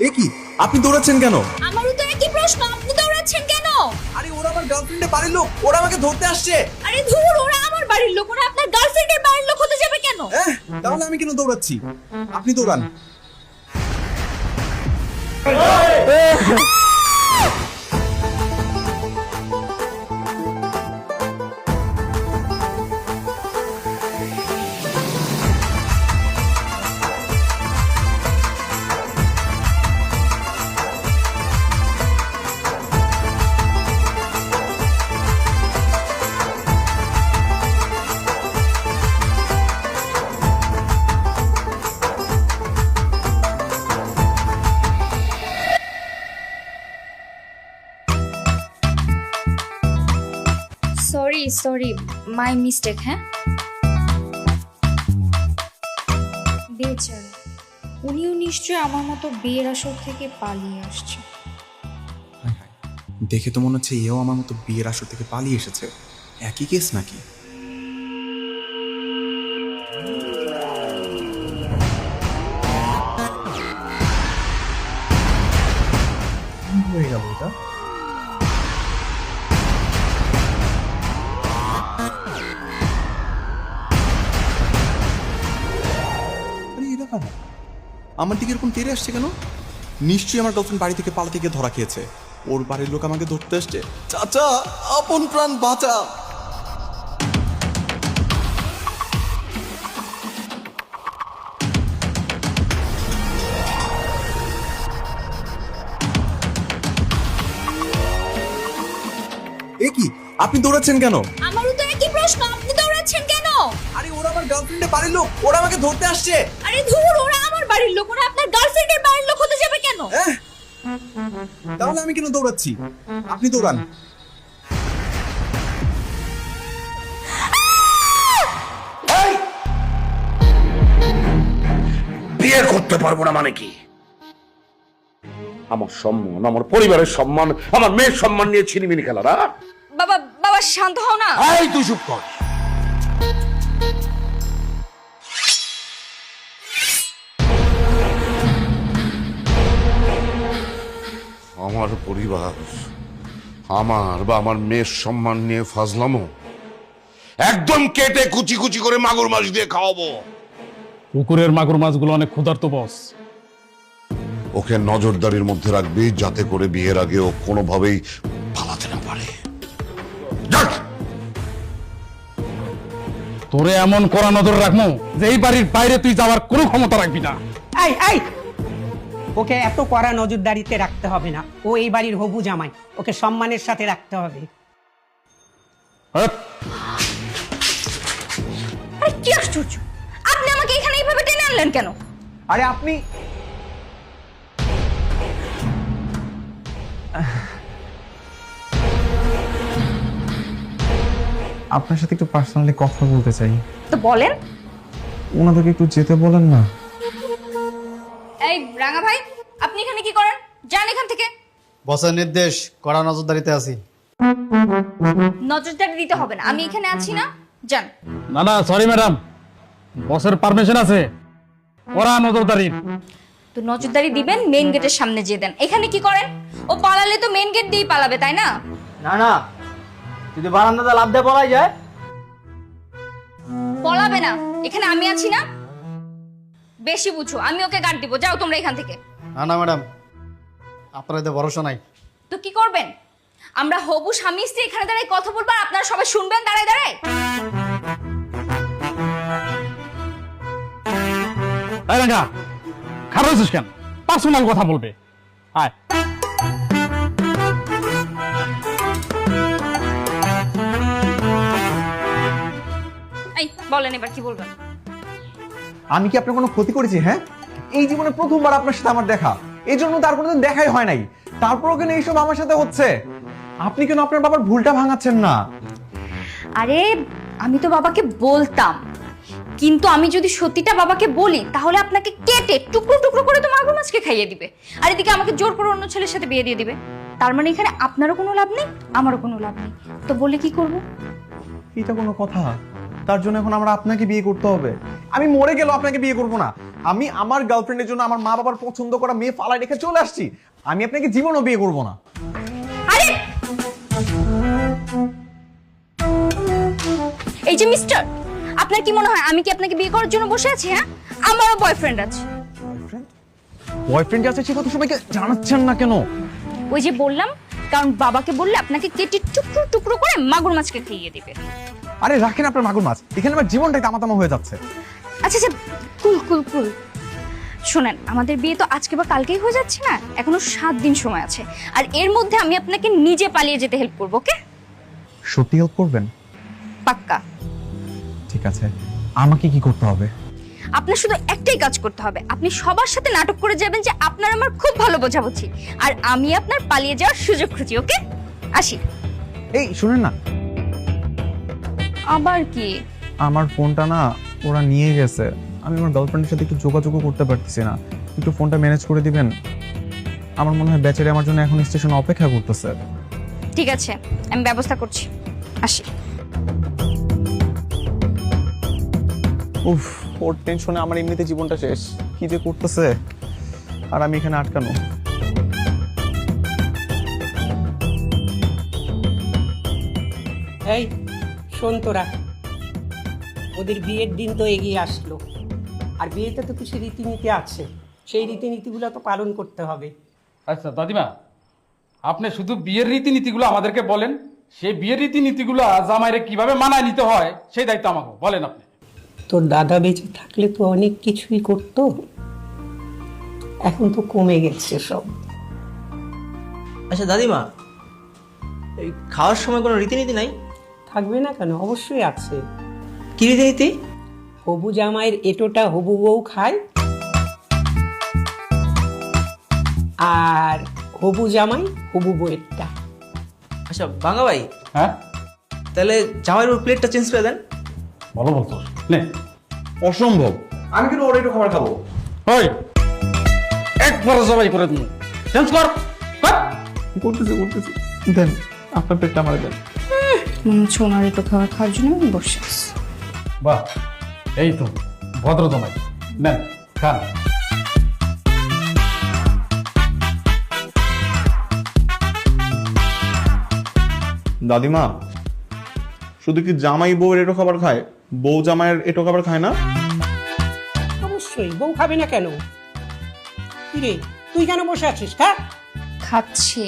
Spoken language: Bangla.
এ কি আপনি দৌড়াচ্ছেন কেন? আমারও তো একই প্রশ্ন, আপনি দৌড়াচ্ছেন কেন? আরে ওরা আমার গার্লফ্রেন্ডের বাড়ির লোক, ওরা আমাকে ধরতে আসছে। আরে ধুর, ওরা আমার বাড়ির লোক, ওরা আপনার গার্লফ্রেন্ডের বাড়ির লোক হতে যাবে কেন? তাহলে আমি কেন দৌড়াচ্ছি? আপনি দৌড়ান। Sorry my mistake. হ্যাঁ, বেচারা, উনিও নিশ্চয়ই আমার মতো বিয়ের আসর থেকে পালিয়ে আসছে। দেখে তো মনে হচ্ছে এও আমার মতো বিয়ের আসর থেকে পালিয়ে এসেছে। একই কেস নাকি? হয়ে গেল এটা। আমার দিকে এরকম তেড়ে আসছে কেন? নিশ্চয়ই আমার গার্লফ্রেন্ড বাড়ি থেকে পালাতে গিয়ে ধরা খেয়েছে। ওর বাড়ির লোক আমাকে ধরতে আসছে। চাচা, আপন প্রাণ বাঁচা। এ কি আপনি দৌড়াচ্ছেন কেন? আমারও তো একই প্রশ্ন, আপনি দৌড়াচ্ছেন কেন? আরে ওরা আমার গার্লফ্রেন্ডের বাড়ির লোক, ওরা আমাকে ধরতে আসছে। আরে ধুর, ওরা আমার বাড়ির লোক, ওরা আপনার গার্লফ্রেন্ডের বাড়ির লোক হতে যাবে কেন? তাহলে আমি কেন দৌড়াচ্ছি? আপনি দৌড়ান। বিয়ে করতে পারবো না মানে কি? আমার সম্মান, আমার পরিবারের সম্মান, আমার মেয়ের সম্মান নিয়ে ছিনিমিনি খেলা না? বাবা বাবা শান্ত হও না। এই তুই চুপ কর। আমার পরিবার, আমার বা আমার মেয়ের সম্মান নিয়ে ফাজলামো একদম কেটে কুচি কুচি করে মাগুর মাছ দিয়ে খাওয়াবো। পুকুরের মাগুর মাছগুলো অনেক ক্ষুধার্ত বস। ওকে নজরদারির মধ্যে রাখবি যাতে করে বিয়ের আগে ও কোনোভাবেই পালাতে না পারে। যাক! তোরে এমন কড়া নজর রাখবো যে এই বাড়ির বাইরে তুই যাওয়ার কোনো ক্ষমতা রাখবি না। এই এই, ওকে এত কড়া নজরদারিতে রাখতে হবে না। ও এই বাড়ির হবু জামাই, ওকে সম্মানের সাথে রাখতে হবে। হ্যাঁ, আরে কি আশ্চর্য, আপনি আমাকে এখানে এইভাবে টেনে আনলেন কেন? আরে আপনি আপনার সাথে একটু পার্সোনালি কথা বলতে চাই। তো বলেন। ওনাদেরকে একটু যেতে বলেন না। এই রাঙা ভাই, আপনি এখানে কি করেন? যান এখান থেকে। বসের নির্দেশ, কড়া নজরদারিতে আছি। নজরদারি দিতে হবে না, আমি এখানে আছি না। যান। না না, সরি ম্যাডাম, বসের পারমিশন আছে ওরা নজরদারির। তো নজরদারি দিবেন মেইন গেটের সামনে যেয়ে দেন। এখানে কি করেন? ও পালালে তো মেইন গেট দিয়েই পালাবে, তাই না? না না, যদি বারান্দাতে লাভ দিয়ে পড়াই যায়। পলাবে না, এখানে আমি আছি না। বেশি বুঝো, আমি ওকে গার্ড দিব। যাও তোমরা এখান থেকে। না না ম্যাডাম, আপনার এতে ভরসা নাই। তো কি করবেন? আমরা হবু স্বামী স্ত্রী এখানে দাঁড়ায় কথা বলবো, আর আপনারা সবাই শুনবেন দাঁড়ায় দাঁড়ায়। এই রাঙ্গা, খারাপ হয়েছিস কেন? পার্সোনাল কথা বলবে। আয়। এই বলেন, এবার কি বলবেন? আমি কি আপনার কোনো ক্ষতি করেছি? হ্যাঁ, এই জীবনে প্রথমবার আপনার সাথে আমার দেখা, এই জন্য তার কোনোদিন দেখাই হয় নাই। তারপরও কেন এইসব আমার সাথে হচ্ছে? আপনি কেন আপনার বাবার ভুলটা ভাঙাচ্ছেন না? আরে আমি তো বাবাকে বলতাম, কিন্তু আমি যদি সত্যিটা বাবাকে বলি তাহলে আপনাকে কেটে টুকরো টুকরো করে তো মাগুর মাছকে খাইয়ে দিবে, আর এদিকে আমাকে জোর করে অন্য ছেলের সাথে বিয়ে দিয়ে দিবে। তার মানে এখানে আপনারও কোনো লাভ নেই, আমারও কোনো লাভ নেই। তো বলে কি করব? এটা কোনো কথা? তার জন্য এখন আমরা আপনাকে বিয়ে করতে হবে? আমি মরে গেলেও আপনাকে বিয়ে করব না। আমি আমার গার্লফ্রেন্ডের জন্য আমার মা বাবার পছন্দ করা মেয়ে ফালায় রেখে চলে আসছি। আমি আপনাকে জীবনও বিয়ে করব না। আরে এই যে মিস্টার, আপনার কি মনে হয় আমি কি আপনাকে বিয়ে করার জন্য বসে আছি? হ্যাঁ, আমারও বয়ফ্রেন্ড আছে। বয়ফ্রেন্ড আছে সে কথা সবাইকে জানাচ্ছেন না কেন? ওই যে বললাম, কারণ বাবাকে বললে আপনাকে কেটে টুকরো টুকরো করে মাগুর মাছকে খাইয়ে দিবে। আরে রাখেন আপনার মাগুর মাছ, এখানে আমার জীবনটাই তামাতামা হয়ে যাচ্ছে। আচ্ছা আচ্ছা, কুল কুল কুল। শোনেন, আমাদের বিয়ে তো আজকে বা কালকেই হয়ে যাচ্ছে না, এখনো 7 দিন সময় আছে। আর এর মধ্যে আমি আপনাকে নিজে পালিয়ে যেতে হেল্প করবো, ওকে? সত্যি হেল্প করবেন? পাক্কা। ঠিক আছে, আমাকে কি করতে হবে? আপনার শুধু একটাই কাজ করতে হবে, আপনি সবার সাথে নাটক করে যাবেন যে আপনার আমার খুব ভালো বোঝাবুঝি, আর আমি আপনার পালিয়ে যাওয়ার সুযোগ খুঁজি, ওকে? আসি। এই শুনেন না, আবার কি? আমার ফোনটা না ওরা নিয়ে গেছে। আমি আমার গার্লফ্রেন্ডের সাথে একটু যোগাযোগও করতে পারতেছি না। একটু ফোনটা ম্যানেজ করে দিবেন? আমার মনে হয় বেচারি আমার জন্য এখন স্টেশনে অপেক্ষা করতেছে। ঠিক আছে, আমি ব্যবস্থা করছি, আসি। উফ, ওর টেনশনে আমার এমনিতে জীবনটা শেষ। কি যে করতেছে, আর আমি এখানে আটকানো। এই শোন তোরা, ওদের বিয়ের দিন তো এগিয়ে আসলো, আর বিয়েতে তো কিছু রীতিনীতি আছে, সেই রীতিনীতিগুলো তো পালন করতে হবে। আচ্ছা দাদিমা, আপনি শুধু বিয়ের রীতিনীতিগুলো আমাদেরকে বলেন, সেই বিয়ের রীতিনীতিগুলো জামাইরে কিভাবে মানায় নিতে হয় সেই দায়িত্ব আমাকে বলেন আপনি। তোর দাদা বেঁচে থাকলে তো অনেক কিছুই করতো, এখন তো কমে গেছে সব। আচ্ছা দাদিমা, এই খাওয়ার সময় কোনো রীতিনীতি নাই? থাকবে না কেন, অবশ্যই আছে। কি রীতিনীতি? হবু জামাইয়ের এটোটা হবু বউ খায়, আর হবু জামাই হবু বউয়েরটা। আচ্ছা বাঙ্গা ভাই, হ্যাঁ তাহলে জামাইয়ের উপর প্লেটটা চেঞ্জ করে দেন। বলো বলতো নে। অসম্ভব, আমি কিন্তু ওর একটু খাবার খাবো। ওই একবার জবাই করে দিন, চেঞ্জ কর। করতেছি দেন, আপনার পেটটা আমার দেন। সোনার একটু খাবার খাওয়ার জন্য আমি বসে আছি। বাহ, এই তো ভদ্র জমাই, নেন খান। দাদিমা, শুধু কি জামাই বউয়ের এটো খাবার খায়? বউ জামাইয়ের এটো খাবার খায় না? অবশ্যই, বউ খাবে না কেন? কিরে তুই কেন বসে আছিস? খা। খাচ্ছি।